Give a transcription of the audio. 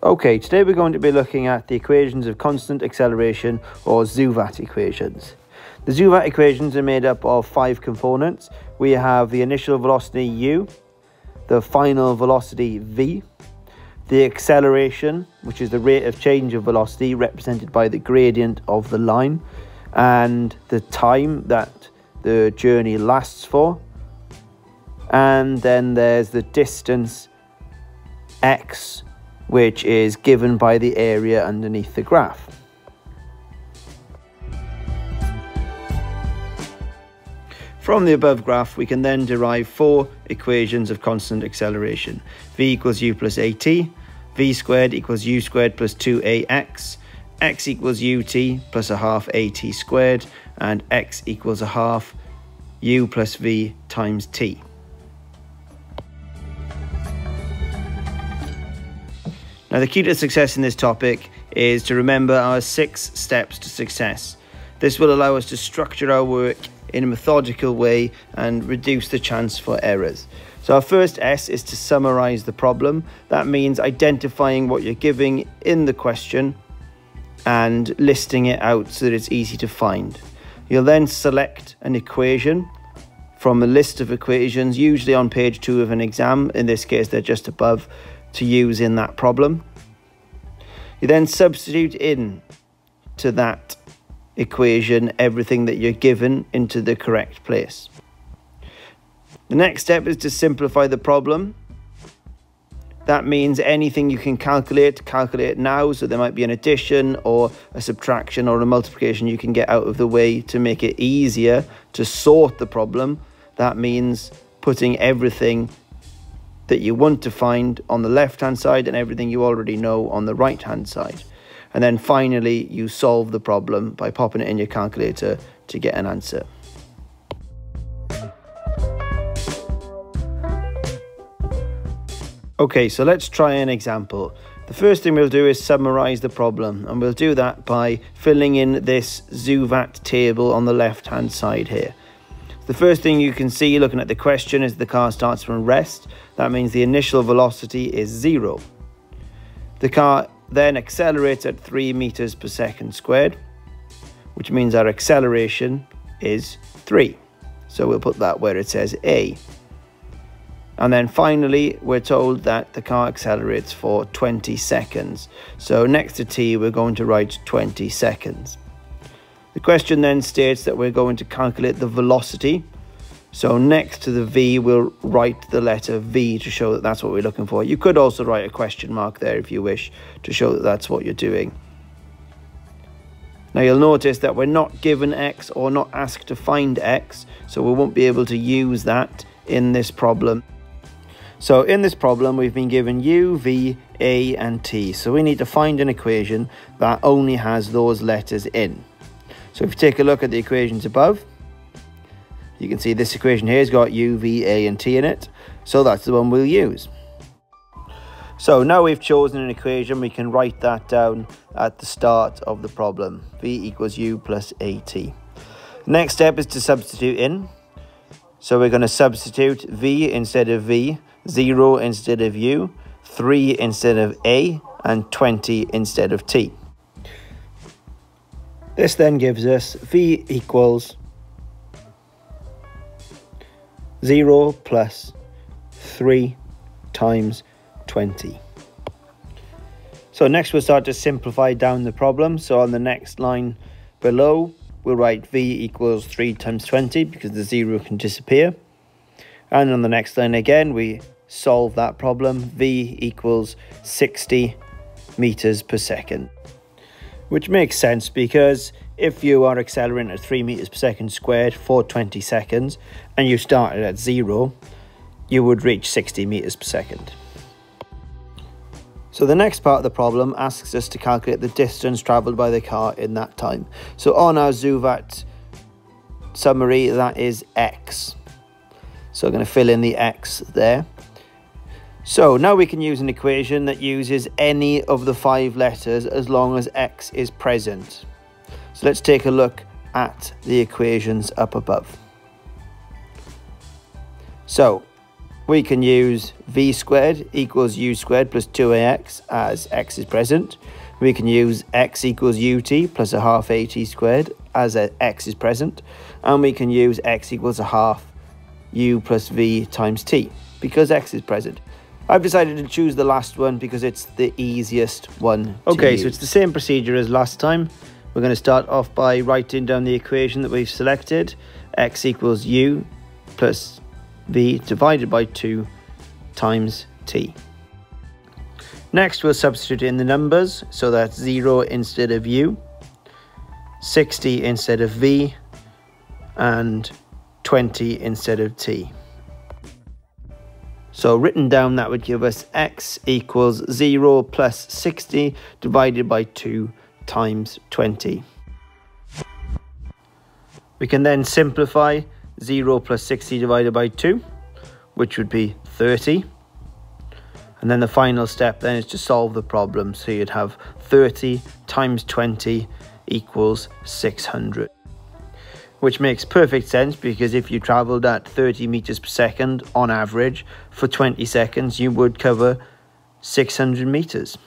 Okay, today we're going to be looking at the equations of constant acceleration, or xuvat equations. The xuvat equations are made up of 5 components. We have the initial velocity u, the final velocity v, the acceleration, which is the rate of change of velocity represented by the gradient of the line, and the time that the journey lasts for. And then there's the distance x, which is given by the area underneath the graph. From the above graph, we can then derive 4 equations of constant acceleration. V equals u plus at, v squared equals u squared plus 2ax, x equals ut plus a half at squared, and x equals a half u plus v times t. Now, the key to success in this topic is to remember our 6 steps to success. This will allow us to structure our work in a methodical way and reduce the chance for errors. So our first S is to summarize the problem. That means identifying what you're giving in the question and listing it out so that it's easy to find. You'll then select an equation from a list of equations, usually on page 2 of an exam. In this case, they're just above, to use in that problem. You then substitute in to that equation everything that you're given into the correct place. The next step is to simplify the problem. That means anything you can calculate now. So there might be an addition or a subtraction or a multiplication you can get out of the way to make it easier to sort the problem. That means putting everything that you want to find on the left hand side and everything you already know on the right hand side. And then finally you solve the problem by popping it in your calculator to get an answer. Okay, so let's try an example. The first thing we'll do is summarize the problem, and we'll do that by filling in this xuvat table on the left hand side here. The first thing you can see looking at the question is the car starts from rest. That means the initial velocity is 0. The car then accelerates at 3 meters per second squared, which means our acceleration is 3. So we'll put that where it says A. And then finally, we're told that the car accelerates for 20 seconds. So next to t, we're going to write 20 seconds. The question then states that we're going to calculate the velocity. So next to the v, we'll write the letter v to show that that's what we're looking for. You could also write a question mark there if you wish to show that that's what you're doing. Now you'll notice that we're not given x or not asked to find x, so we won't be able to use that in this problem. So in this problem, we've been given u, v, a, and t. So we need to find an equation that only has those letters in. So if you take a look at the equations above, you can see this equation here has got u, v, a, and t in it. So that's the one we'll use. So now we've chosen an equation, we can write that down at the start of the problem. V equals u plus at. Next step is to substitute in. So we're going to substitute v instead of v, 0 instead of u, 3 instead of a, and 20 instead of t. This then gives us v equals 0 plus 3 times 20. So next we'll start to simplify down the problem. So on the next line below, we'll write v equals 3 times 20 because the 0 can disappear. And on the next line again, we solve that problem. V equals 60 meters per second. Which makes sense because if you are accelerating at 3 meters per second squared for 20 seconds and you started at 0, you would reach 60 meters per second. So the next part of the problem asks us to calculate the distance traveled by the car in that time. So on our xuvat summary, that is x. So I'm going to fill in the x there. So now we can use an equation that uses any of the 5 letters as long as x is present. So let's take a look at the equations up above. So we can use v squared equals u squared plus 2ax as x is present. We can use x equals ut plus a half at squared as x is present. And we can use x equals a half u plus v times t because x is present. I've decided to choose the last one because it's the easiest one to use. So it's the same procedure as last time. We're going to start off by writing down the equation that we've selected. X equals u plus v divided by 2 times t. Next, we'll substitute in the numbers, so that's 0 instead of u, 60 instead of v, and 20 instead of t. So written down, that would give us x equals 0 plus 60 divided by 2 times 20. We can then simplify 0 plus 60 divided by 2, which would be 30. And then the final step then is to solve the problem. So you'd have 30 times 20 equals 600. Which makes perfect sense, because if you travelled at 30 meters per second on average for 20 seconds, you would cover 600 meters.